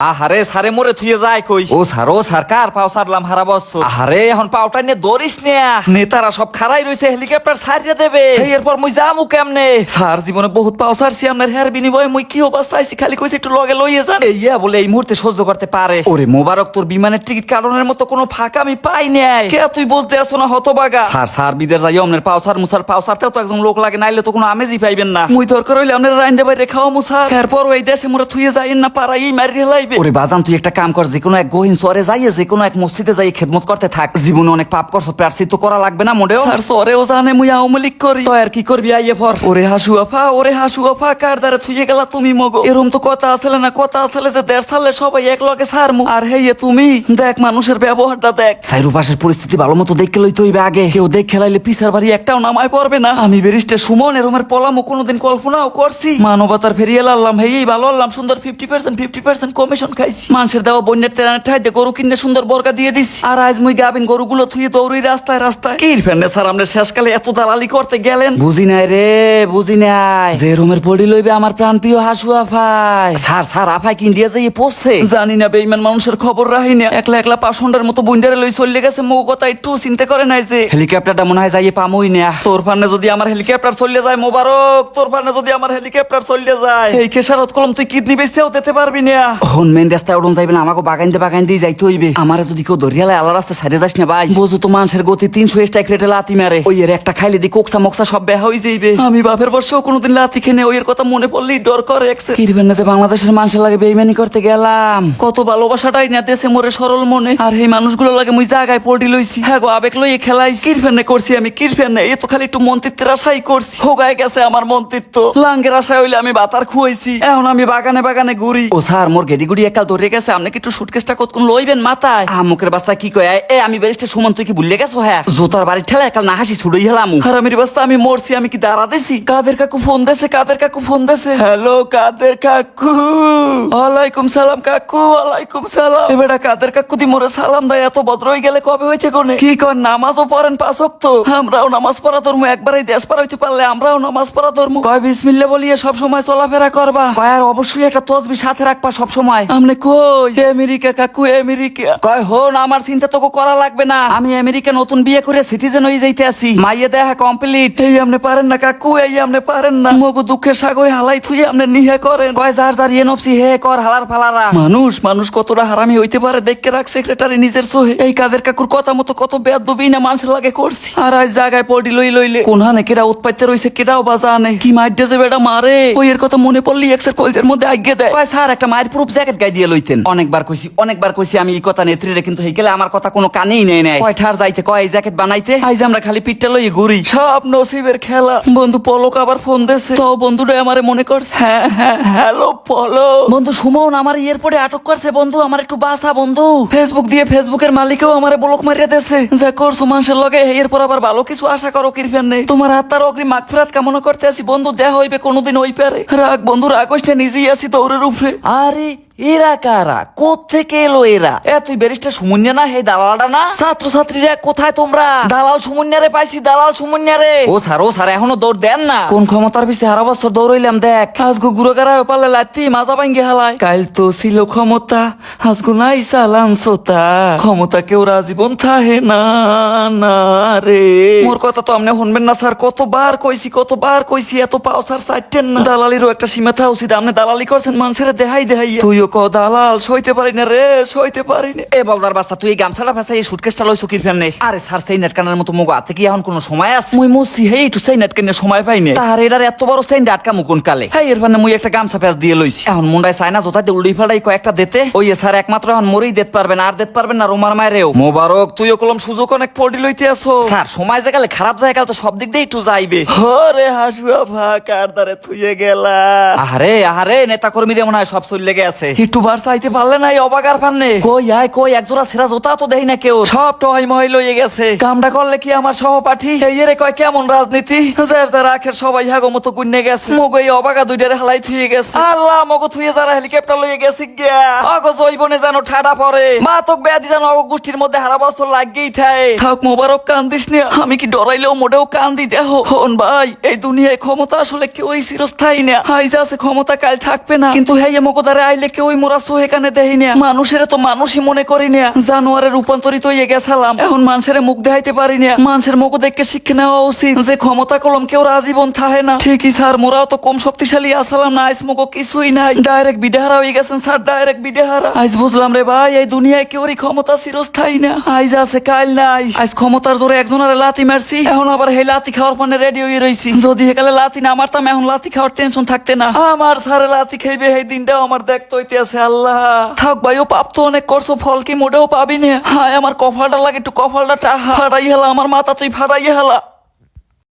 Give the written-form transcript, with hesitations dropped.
আহারে সারে মোরে থুয়ে যায় কই ও স্যার কার পাও সারলাম হারা বছর আহারে এখন পাওটা নিয়ে দৌড়িস না নেতারা সব খাড়াই রইছে হেলিকপ্টার সারিয়ে দেবে এরপর মুই যামু কেমনে স্যার জীবনে বহুত পাও সারছি আপনার হেয়ার বিনিময়ে মুই কি হবার চাইছি খালি কইছে একটু লগে লইয়ে যান ইয়া বলে এই মুহূর্তে সহ্য করতে পারে ওরে মোবারক তোর বিমানের টিকিট কাটানোর মতো কোনো ফাঁকা আমি পাই নাই কে তুই বুঝতে আসো না হতবাগা স্যার বিদেশ যাই আপনার পাও সারতেও তো একজন লোক লাগে নাইলে তো কোনো আমেজই পাইবেন না মুই দরকার হইলে আপনার রাইন্দে বাইরে খাওয়া মুসার এরপর ওই দেশে মোরা থুয়ে যাই না পারাই মারি হেলাই ওরে বাজান তুই একটা কাম কর যে কোনো এক গহীন সরে যাইয়ে যে কোনো এক মসজিদে যাই খেদমত করতে থাক জীবনে অনেক পাপ করছ প্রায়শ্চিত্ত করা লাগবে না মোটেও স্যার সরেও জানে মুই আওয়ামী লীগ করি তো আর কি করবি আইয়ে পর ওরে হাসু আফা কার দ্বারা থুয়ে গেলা তুমি মগো এরম তো কথা আসলে না কথা আসলে যে দেড় সালে সবাই এক লগে সারমু আর হেয়ে তুমি দেখ মানুষের ব্যবহারটা দেখ সাইরু পাশের পরিস্থিতি ভালো মতো দেখে লইতে হইবে আগে কেউ দেখ খেলাইলে পিছার বাড়ি একটাও নামায় পড়বে না আমি বেরিস্টে সুমন এরমের পলামো কোনোদিন কল্পনাও করছি মানবতার ফেরিয়ে লাল্লাম হেই ভালো আল্লাম সুন্দর 50% কমিশন খাইছি মানুষের দেওয়া বন্যের তেরানের ঠাইতে গরু কিনে সুন্দর বর্গা দিয়ে দিছি আর আজ মুই গাবিন গরুগুলো থুয়ে দৌড়ি রাস্তায় কি ফেন্ডে স্যার আমরা শেষকালে এত দালালি করতে গেলেন বুঝি নাই যে রুমের পড়ি লইবে আমার প্রাণ প্রিয় হাসু আফাই স্যার আফাই কি ইন্ডিয়া যাইয়ে পড়ছে জানি না বেঈমান মানুষের খবর রাহি না একলা পাশন্ডার মতো বন্ডারে লই চলে গেছে মো কথা একটু চিন্তা করে নাই যে হেলিকপ্টারটা মনে হয় যাইয়ে পামুই না তোর ফান্নে যদি আমার হেলিকপ্টার চলে যায় মোবারক তোর ফান্নে যদি আমার হেলিকপ্টার চলে যায় এই কেশারত কলম তুই কিডনি বেচেও দিতে পারবি না হন মেন রাস্তায় উড়ন যাইবে না আমাকে বাগাইতে দিয়ে যাইতে হইবে আমারে যদি কেউ ধরিয়ালে আল্লাহ রাস্তা ছাড়ে যাস না ভাই বুঝু তো মানুষের গতি 300 স্ট্রাইক রেটে লাতি মারে ওই এর একটা খাইলে দি কোকসা মোকসা সব বেহা হই যাইবে আমি বাপের বর্ষেও কোনোদিন লাতি খেনে ওই এর কথা মনে পড়লেই ডর করে এক্সে কিরবেন না যে বাংলাদেশের মানুষের লাগে বেইমানি করতে গেলাম কত ভালোবাসাটাই না দেশে মোরে সরল মনে আর এই মানুষগুলো লাগে মুই জায়গায় পড়ি লইছি হ্যাঁ গো আবেগ লইয়ে খেলাইছি কিরফেনে করছি আমি কিরফেনে এ তো খালি একটু মন্ত্রিত্বের আশাই করছি হোগায় গেছে আমার মন্ত্রিত্ব লাঙ্গের আশায় হইলে আমি বাতার খুয়াইছি এখন আমি বাগানে ঘুরি ও স্যার মোর গেডি একাল ধরে গেছে আপনি কি একটু সুটকেসটা কতক্ষণ লইবেন মাথায় মুখের বাচ্চা কি কয় এ আমি বেরিস্টার সুমন তুই কি ভুলে গেছো হ্যাঁ জোতার বাড়ি ঠেলা একাল না হাসি ছুড়ই হেলাম হারামির বাচ্চা আমি মরছি আমি কি দাঁড়া দিছি কাদের কাকু ফোন দেছে হ্যালো কাদের কাকু ওয়ালাইকুম সালাম কাকু ওয়ালাইকুম সালাম এবারে কাদের কাকু দি মোরে সালাম দেয় এত ভদ্র হয়ে গেলে কবে হইছে কোনে কি কর নামাজও পড়েন 5 ওয়াক্ত আমরাও নামাজ পড়া ধর্ম একবারই দেশ পার হইতে পারলে আমরাও নামাজ পড়া ধর্ম কয় বিসমিল্লাহ বলিয়ে সব সময় চলাফেরা করবা কয় আর অবশ্যই একটা তসবিহ সাথে রাখবা সব সময় আমনে কই আমেরিকা কাকু আমেরিকা কয় হন আমার চিন্তা তো করা লাগবে না আমি আমেরিকা নতুন বিয়ে করে সিটিজেন হয়ে যাইতে আসি মাইয়ে দেখা কমপ্লিট এই আমনে পারেন না কাকু এই আমনে পারেন না মগো দুঃখের সাগরে হালাই থুই আমনে নিহে করেন কয় যার এনফসি হে কর হালার ফালারা মানুষ কতটা হারামি হইতে পারে দেখকে রাখ সেক্রেটারি নিজের সোহে এই কাদের কাকুর কথা মতো কত বেয়াদবি না মানুষের লাগে করছি আর আজ জায়গায় পড়ি লইলে কোনহানে কেডা উৎপাইতে রইছে কেডাও বাজানে কি মাইডে যে বেটা মারে ওই এর কথা মনে পড়লি এক্সের কলজের মধ্যে আজ্ঞে দেয় কয় স্যার একটা মায়ের প্রুফ জ্যাকেট গাই দিয়ে লইতেন অনেকবার কইছি আমি এই কথা নেত্রীরে কিন্তু হই গেলে আমার কথা কোনো কানেই নেই কয় ঠার যাইতে কয় এই জ্যাকেট বানাইতে আইজ আমরা খালি পিঠটা লইয়ে ঘুরি সব নসিবের খেলা বন্ধু পলক আবার ফোন দেছে তো বন্ধুটা আমারে মনে করছে হ্যাঁ হ্যালো পলক বন্ধু সুমন আমার এয়ারপোর্টে আটক করছে বন্ধু আমার একটু বাসা বন্ধু ফেসবুকের মালিকও আমারে ব্লক মারিয়া দেছে যা করছো মানুষের লগে এরপর আবার ভালো কিছু আশা করো কিরফেন নেই তোমার আত্মার অগ্রি মাগফিরাত কামনা করতে আসি বন্ধু দেখা হইবে কোনোদিন ওই পারে রাগ বন্ধু রাগসটা নিজেই আসি দৌড়ের উপরে আরে এরা কারা কোত্থেকে এলো এরা তুই ব্যারিস্টার সুমন্যা না হে দালালটা না ছাত্রছাত্রীরা কোথায় তোমরা দালাল সুমন্যারে পাইছি দালাল সুমন্যারে ও স্যার এখনো দৌড় দেন না কোন ক্ষমতার পিছে হারা বছর দৌড়ইলাম দেখ আজগো গুড়োগারা পারলে লাত্তি মাজা ভাঙ্গে হালায় কাল তো ছিল ক্ষমতা আজগো নাই সালানসতা ক্ষমতা কেউ রাজীবন থাহে না রে মোর কথা তো আপনি শুনবেন না স্যার কতবার কইছি এত পাও স্যার সাইটেন না দালালিরও একটা সীমা থাকা উচিত আপনি দালালি করছেন মানুষের দেহাই তুইও দালাল সইতে পারি না রে সইতে পারি না এ বলদার বাচ্চা তুই এই গামছাটা ফাঁসা এই সুটকেসটা লই সুকির ফেলনে আরে স্যার সেই নেটকানের মতো মুখ আতে কি এখন কোনো সময় আছে মুই মুসি হেই একটু সেই নেটকানের সময় পাই না তার এটার এত বড় সেই আটকা মুকুন কালে হেই এর মানে মুই একটা গামছা ফেস দিয়ে লইছি এখন মুন্ডায় চায়না জোতা দিয়ে উল্ডি ফাড়াই কয়েকটা দিতে ওই স্যার একমাত্র এখন মরেই দিতে পারবেন আর দিতে পারবেন না রোমার মায়েরেও মোবারক তুইও কলম সুযোগ অনেক পড়ি লইতে আসো স্যার সময় জায়গালে খারাপ জায়গা তো সব দিক দিয়ে একটু যাইবে হরে হাসুয়া ভাকার দারে থুয়ে গেলা আহারে নেতা কর্মীরা মনে হয় সব চলে লেগে আছে একটু বার চাইতে পারলে না এই অবাগার পান্নে কই একজোড়া সেরা জোতা তো দেই না কেউ সব টয় ময় লইয়ে গেছে কামটা করলে কি আমার সহপাঠী এই রে কয় কেমন রাজনীতি যার আখের সবাই হাগো মতো গুন্নে গেছে মগো এই অবাগা দুইটারে হালাই থুয়ে গেছে আল্লাহ মগো থুয়ে যারা হেলিকপ্টার লইয়ে গেছে গিয়া অগো জৈবনে জানো ঠাডা পড়ে মা তোক বেয়াদি জানো অগো গোষ্ঠীর মধ্যে হারা বছর লাগেই থাকে থাক মোবারক কান্দিস না আমি কি ডরাইলেও মোটেও কান্দি দেখো হন ভাই এই দুনিয়ায় ক্ষমতা আসলে কেউই চিরস্থায়ী না আইজ আছে ক্ষমতা কাল থাকবে না কিন্তু হেয়ে মগো দ্বারা আইলে কেউ ওই মোরা এখানে দেই না, মানুষের তো মানুষই মনে করি না, জানোয়ারে রূপান্তরিত হয়ে গেছিলাম। এখন মানুষের মুখ দেখাইতে পারি না, মানুষের মুখ দেখে শিক্ষা নেওয়া উচিত যে ক্ষমতা কলম কেউ আজীবন থাকে না। ঠিকই স্যার, মোরাও তো কম শক্তিশালী আসলাম না, আইস মুখ কিছুই নাই, ডাইরেক্ট বিডাহারা হয়ে গেছেন স্যার, ডাইরেক্ট বিডাহারা। আইস বুঝলাম রে ভাই, এই দুনিয়ায় কেউরই ক্ষমতা চিরস্থায়ী না, আইজ আছে কাল নাই। আইস ক্ষমতার জোরে একজনের লাথি মারছি, এখন আবার সেই লাথি খাওয়ার পরে রেডি হয়ে রয়েছি। যদি একালে লাথি না মারতাম এখন লাথি খাওয়ার টেনশন থাকতে না। আমার স্যারে লাথি খাইবে এই দিনটাও আমার দেখতে হইতেছে। আল্লাহ থাক ভাই, ও পাপ তো অনেক করছো, ফল কি মোটেও পাবি না। হায় আমার কপালটা লাগে, একটু কপালটা ফাটাই হেলা, আমার মাথা তুই ফাটাই হেলা।